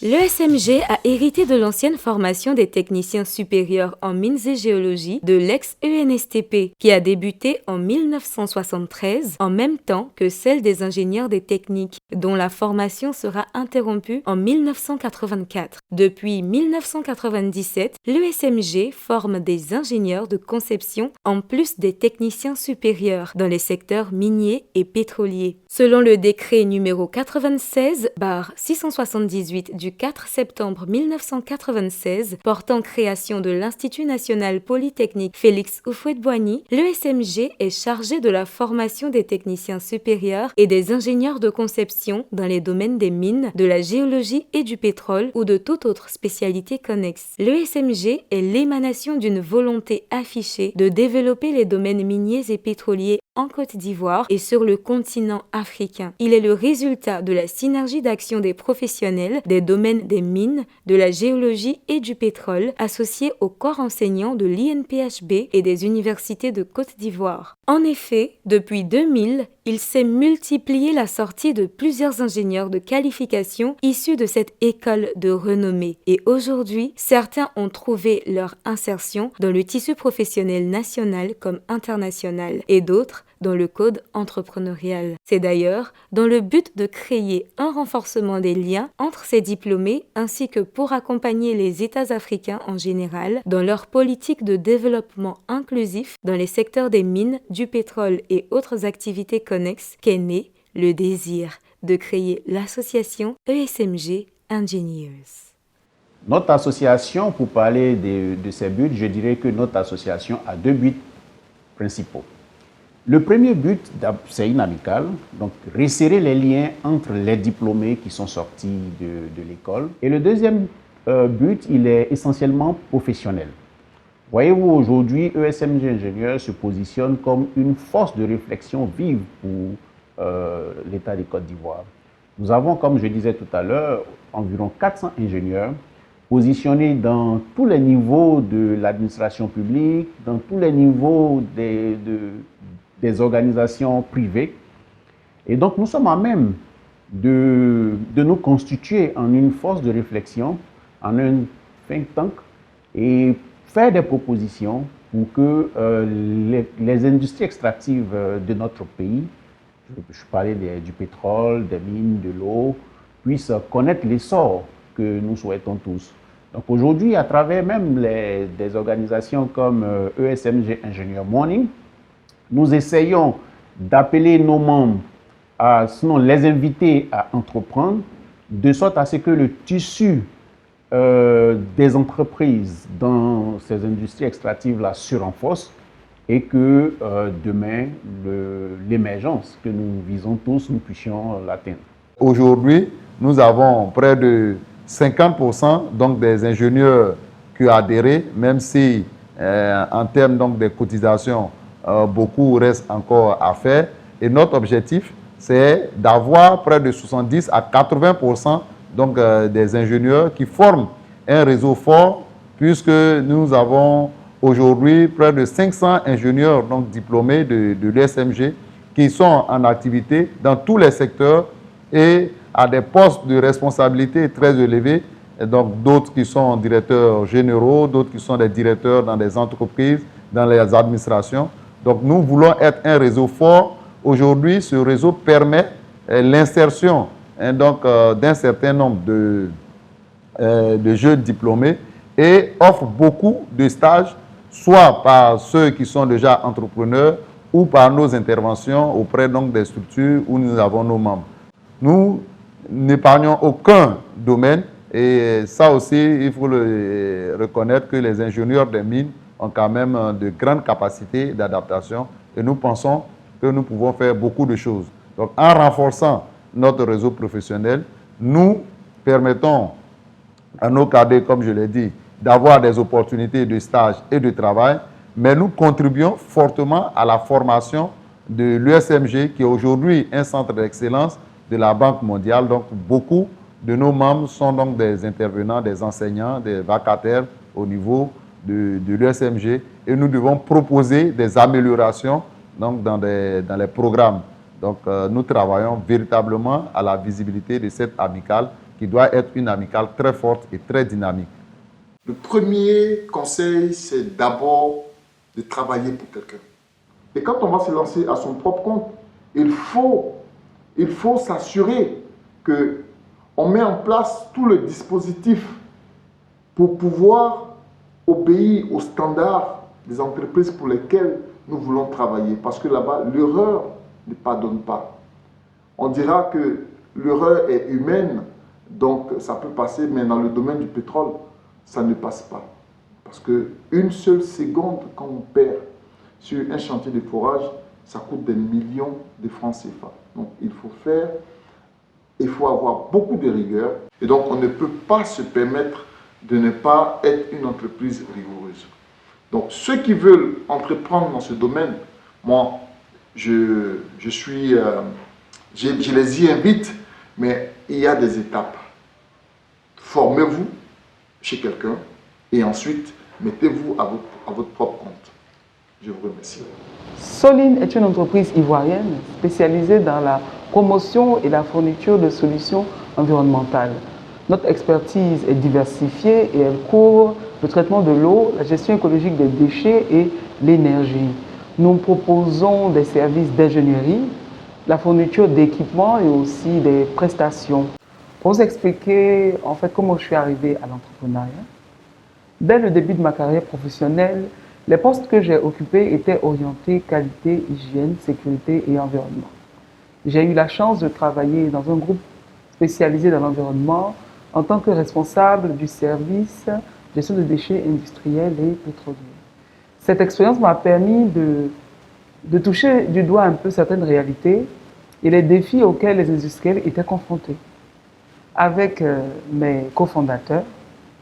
L'ESMG a hérité de l'ancienne formation des techniciens supérieurs en mines et géologie de l'ex-ENSTP, qui a débuté en 1973, en même temps que celle des ingénieurs des techniques, dont la formation sera interrompue en 1984. Depuis 1997, l'ESMG forme des ingénieurs de conception en plus des techniciens supérieurs dans les secteurs miniers et pétroliers. Selon le décret numéro 96/678 du 4 septembre 1996 portant création de l'Institut national polytechnique Félix Houphouët-Boigny, l'ESMG est chargé de la formation des techniciens supérieurs et des ingénieurs de conception dans les domaines des mines, de la géologie et du pétrole ou de toute autre spécialité connexe. L'ESMG est l'émanation d'une volonté affichée de développer les domaines miniers et pétroliers en Côte d'Ivoire et sur le continent africain. Il est le résultat de la synergie d'action des professionnels des domaines des mines, de la géologie et du pétrole associés au corps enseignant de l'INPHB et des universités de Côte d'Ivoire. En effet, depuis 2000, il s'est multiplié la sortie de plusieurs ingénieurs de qualification issus de cette école de renommée. Et aujourd'hui, certains ont trouvé leur insertion dans le tissu professionnel national comme international et d'autres dans le code entrepreneurial. C'est d'ailleurs dans le but de créer un renforcement des liens entre ces diplômés ainsi que pour accompagner les États africains en général dans leur politique de développement inclusif dans les secteurs des mines, du pétrole et autres activités connexes qu'est né le désir de créer l'association ESMG Engineers. Notre association, pour parler de ses buts, je dirais que notre association a deux buts principaux. Le premier but, c'est une amicale, donc resserrer les liens entre les diplômés qui sont sortis de l'école. Et le deuxième but, il est essentiellement professionnel. Voyez-vous, aujourd'hui, ESMG Ingénieurs se positionne comme une force de réflexion vive pour l'État de Côte d'Ivoire. Nous avons, comme je disais tout à l'heure, environ 400 ingénieurs positionnés dans tous les niveaux de l'administration publique, dans tous les niveaux des organisations privées. Et donc, nous sommes à même de nous constituer en une force de réflexion, en un think tank, et faire des propositions pour que les industries extractives de notre pays, je parlais du pétrole, des mines, de l'eau, puissent connaître l'essor que nous souhaitons tous. Donc aujourd'hui, à travers même des organisations comme ESMG Ingénieur Morning, nous essayons d'appeler nos membres, sinon les inviter à entreprendre, de sorte à ce que le tissu des entreprises dans ces industries extractives-là se renforce et que demain, l'émergence que nous visons tous, nous puissions l'atteindre. Aujourd'hui, nous avons près de 50% donc, des ingénieurs qui ont adhéré, même si en termes donc, de cotisations, beaucoup reste encore à faire. Et notre objectif, c'est d'avoir près de 70 à 80% donc, des ingénieurs qui forment un réseau fort, puisque nous avons aujourd'hui près de 500 ingénieurs donc, diplômés de l'ESMG qui sont en activité dans tous les secteurs et à des postes de responsabilité très élevés. Et donc d'autres qui sont directeurs généraux, d'autres qui sont des directeurs dans des entreprises, dans les administrations. Donc nous voulons être un réseau fort. Aujourd'hui, ce réseau permet l'insertion d'un certain nombre de jeunes diplômés et offre beaucoup de stages, soit par ceux qui sont déjà entrepreneurs ou par nos interventions auprès donc, des structures où nous avons nos membres. Nous n'épargnons aucun domaine et ça aussi, il faut le reconnaître que les ingénieurs des mines ont quand même de grandes capacités d'adaptation et nous pensons que nous pouvons faire beaucoup de choses. Donc, en renforçant notre réseau professionnel, nous permettons à nos cadets, comme je l'ai dit, d'avoir des opportunités de stage et de travail, mais nous contribuons fortement à la formation de l'ESMG, qui est aujourd'hui un centre d'excellence de la Banque mondiale. Donc, beaucoup de nos membres sont donc des intervenants, des enseignants, des vacataires au niveau de l'ESMG et nous devons proposer des améliorations donc, dans les programmes. Donc, nous travaillons véritablement à la visibilité de cette amicale qui doit être une amicale très forte et très dynamique. Le premier conseil, c'est d'abord de travailler pour quelqu'un. Et quand on va se lancer à son propre compte, il faut s'assurer qu'on met en place tout le dispositif pour pouvoir obéir aux standards des entreprises pour lesquelles nous voulons travailler. Parce que là-bas, l'erreur ne pardonne pas. On dira que l'erreur est humaine, donc ça peut passer, mais dans le domaine du pétrole, ça ne passe pas. Parce qu'une seule seconde qu'on perd sur un chantier de forage, ça coûte des millions de francs CFA. Donc il faut avoir beaucoup de rigueur. Et donc on ne peut pas se permettre de ne pas être une entreprise rigoureuse. Donc ceux qui veulent entreprendre dans ce domaine, moi, je les y invite, mais il y a des étapes. Formez-vous chez quelqu'un et ensuite mettez-vous à votre propre compte. Je vous remercie. Soline est une entreprise ivoirienne spécialisée dans la promotion et la fourniture de solutions environnementales. Notre expertise est diversifiée et elle couvre le traitement de l'eau, la gestion écologique des déchets et l'énergie. Nous proposons des services d'ingénierie, la fourniture d'équipements et aussi des prestations. Pour vous expliquer en fait comment je suis arrivée à l'entrepreneuriat, dès le début de ma carrière professionnelle, les postes que j'ai occupés étaient orientés qualité, hygiène, sécurité et environnement. J'ai eu la chance de travailler dans un groupe spécialisé dans l'environnement en tant que responsable du service gestion de déchets industriels et pétroliers. Cette expérience m'a permis de toucher du doigt un peu certaines réalités et les défis auxquels les industriels étaient confrontés. Avec mes cofondateurs,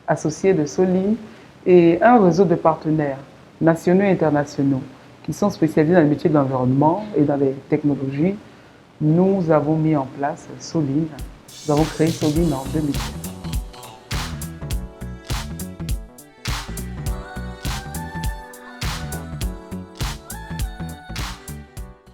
associés de Soline et un réseau de partenaires nationaux et internationaux qui sont spécialisés dans les métiers de l'environnement et dans les technologies, nous avons mis en place Soline. Nous avons créé Soline en 2007.